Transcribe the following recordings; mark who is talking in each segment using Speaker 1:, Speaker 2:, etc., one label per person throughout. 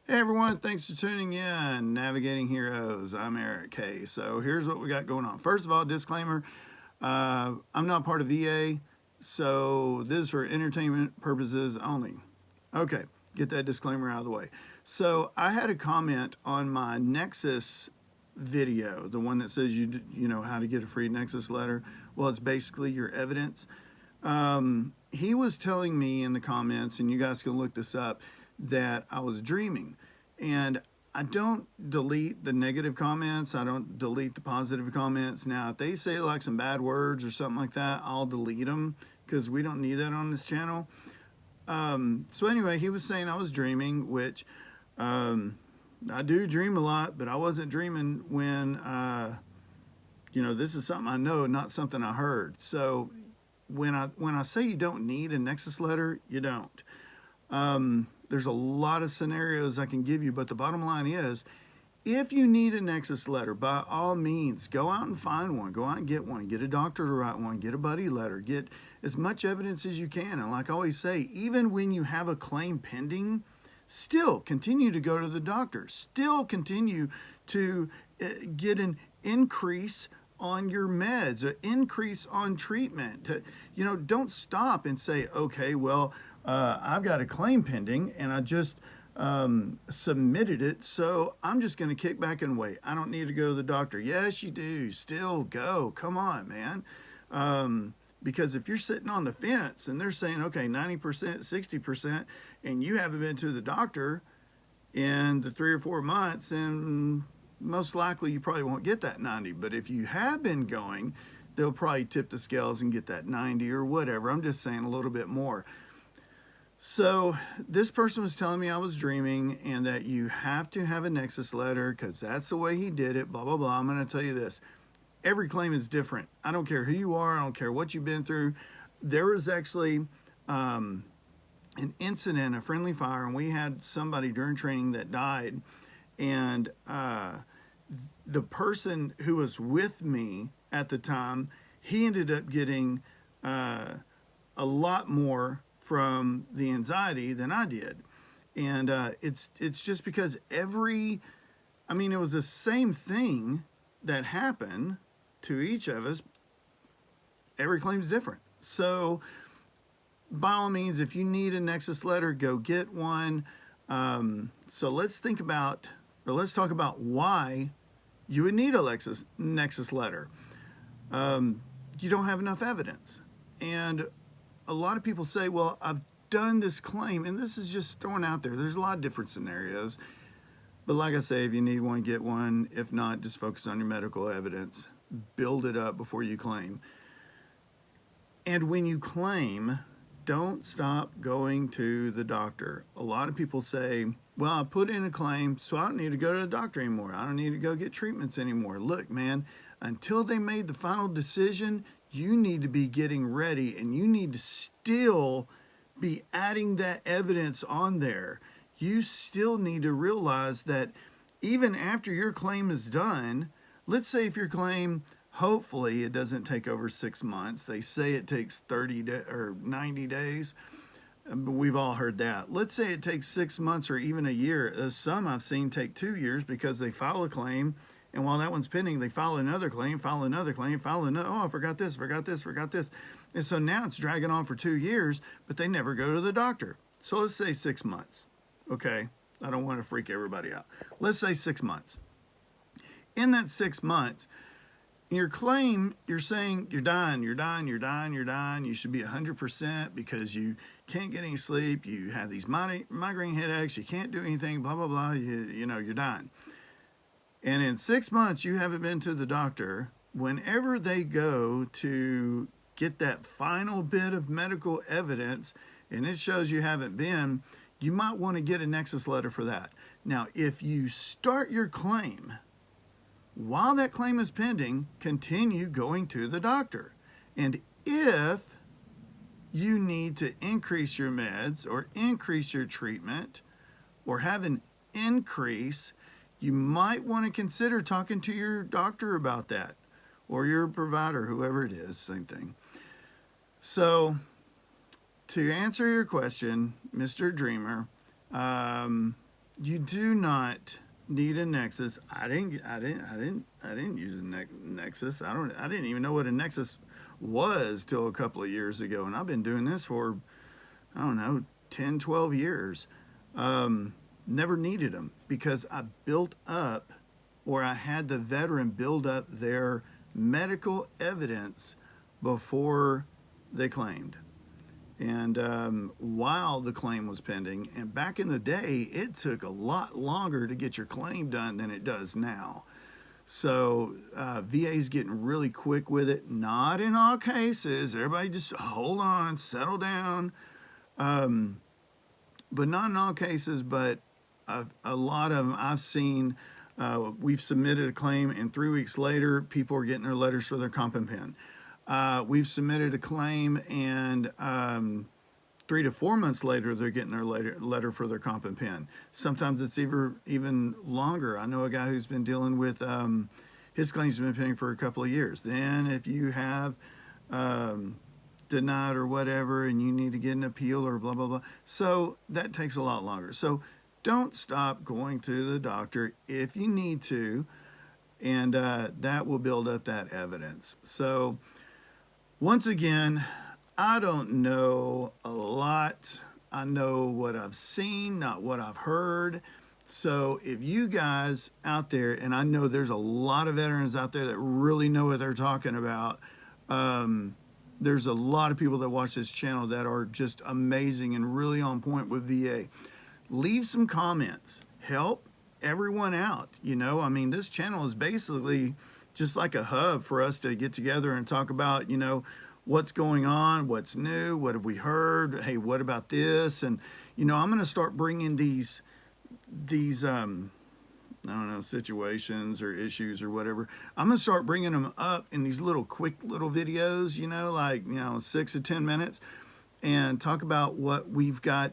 Speaker 1: Hey everyone, thanks for tuning in. Navigating Heroes. I'm Eric. Hey, so here's what we got going on. First of all, disclaimer: I'm not part of VA, so this is for entertainment purposes only. Okay, get that disclaimer out of the way. So I had a comment on my Nexus video, the one that says you know how to get a free Nexus letter. Well, it's basically your evidence. He was telling me in the comments, and you guys can look this up, that I was dreaming. And I don't delete the negative comments. I don't delete the positive comments. Now, if they say like some bad words or something like that, I'll delete them because we don't need that on this channel. So anyway, he was saying I was dreaming, which I do dream a lot, but I wasn't dreaming when, this is something I know, not something I heard. So when I say you don't need a Nexus letter, you don't. There's a lot of scenarios I can give you, but the bottom line is, if you need a Nexus letter, by all means, go out and find one. Go out and get one. Get a doctor to write one. Get a buddy letter. Get as much evidence as you can. And like I always say, even when you have a claim pending, still continue to go to the doctor. Still continue to get an increase on your meds, an increase on treatment. Don't stop and say, okay, well, I've got a claim pending and I just submitted it, so I'm just going to kick back and wait. I don't need to go to the doctor. Yes, you do. Still go. Come on, man. Because if you're sitting on the fence and they're saying, okay, 90%, 60%, and you haven't been to the doctor in the 3 or 4 months, and most likely you probably won't get that 90. But if you have been going, they'll probably tip the scales and get that 90 or whatever. I'm just saying a little bit more. So this person was telling me I was dreaming and that you have to have a Nexus letter because that's the way he did it, blah, blah, blah. I'm going to tell you this. Every claim is different. I don't care who you are. I don't care what you've been through. There was actually an incident, a friendly fire, and we had somebody during training that died. And the person who was with me at the time, he ended up getting a lot more from the anxiety than I did. And it's just because it was the same thing that happened to each of us. Every claim's different. So by all means, if you need a Nexus letter, go get one. So let's talk about why you would need a Nexus letter. You don't have enough evidence. And a lot of people say, well, I've done this claim, and this is just thrown out there. There's a lot of different scenarios. But like I say, if you need one, get one. If not, just focus on your medical evidence. Build it up before you claim. And when you claim, don't stop going to the doctor. A lot of people say, well, I put in a claim, so I don't need to go to the doctor anymore. I don't need to go get treatments anymore. Look, man, until they made the final decision, you need to be getting ready, and you need to still be adding that evidence on there. You still need to realize that even after your claim is done, let's say if your claim, hopefully it doesn't take over 6 months. They say it takes 30 or 90 days. But we've all heard that. Let's say it takes 6 months or even a year. Some I've seen take 2 years because they file a claim, and while that one's pending, they file another claim, file another claim, file another. Oh, I forgot this. And so now it's dragging on for 2 years, but they never go to the doctor. So let's say 6 months. Okay, I don't want to freak everybody out. Let's say 6 months. In that 6 months, your claim, you're saying you're dying. You should be 100% because you can't get any sleep. You have these migraine headaches. You can't do anything, blah, blah, blah. You're dying. And in 6 months, you haven't been to the doctor. Whenever they go to get that final bit of medical evidence, and it shows you haven't been, you might want to get a Nexus letter for that. Now, if you start your claim, while that claim is pending, continue going to the doctor. And if you need to increase your meds or increase your treatment or have an increase, you might want to consider talking to your doctor about that, or your provider, whoever it is, same thing. So to answer your question, Mr. Dreamer, You do not need a Nexus. I didn't use a Nexus. I didn't even know what a Nexus was till a couple of years ago, and I've been doing this for, I don't know, 10, 12 years. Um, Never needed them because I built up, or I had the veteran build up their medical evidence before they claimed. And while the claim was pending, and back in the day, it took a lot longer to get your claim done than it does now. So VA's getting really quick with it. Not in all cases. Everybody just hold on, settle down. Um, but not in all cases, but a lot of them I've seen. We've submitted a claim, and 3 weeks later, people are getting their letters for their comp and pen. We've submitted a claim, and 3 to 4 months later, they're getting their letter for their comp and pen. Sometimes it's even longer. I know a guy who's been dealing with his claims have been pending for a couple of years. Then, if you have denied or whatever, and you need to get an appeal or blah blah blah, so that takes a lot longer. So don't stop going to the doctor if you need to, and that will build up that evidence. So once again, I don't know a lot. I know what I've seen, not what I've heard. So if you guys out there, and I know there's a lot of veterans out there that really know what they're talking about. There's a lot of people that watch this channel that are just amazing and really on point with VA. Leave some comments. Help everyone out. You know, I mean, this channel is basically just like a hub for us to get together and talk about, you know, what's going on, what's new, what have we heard, hey, what about this? And, you know, I'm going to start bringing these I don't know, situations or issues or whatever. I'm going to start bringing them up in these little quick little videos, you know, like, you know, 6 to 10 minutes, and talk about what we've got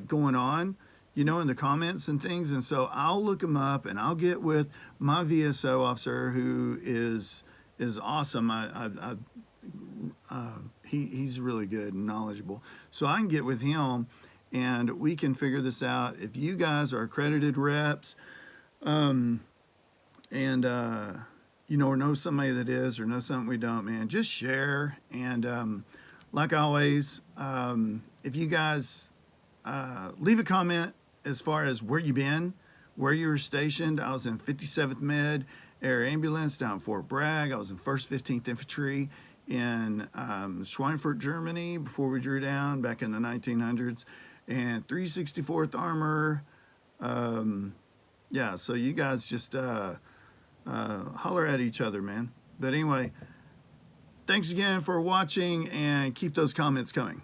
Speaker 1: going on, you know, in the comments and things. And so I'll look them up, and I'll get with my VSO officer, who is awesome. He's really good and knowledgeable. So I can get with him, and we can figure this out. If you guys are accredited reps, and you know, or know somebody that is, or know something we don't, man, just share. And like always, if you guys leave a comment as far as where you been, where you were stationed. I was in 57th Med Air Ambulance down Fort Bragg. I was in 1st 15th Infantry in Schweinfurt, Germany, before we drew down back in the 1900s, and 364th Armor. Yeah, so you guys just holler at each other, man. But anyway, thanks again for watching, and keep those comments coming.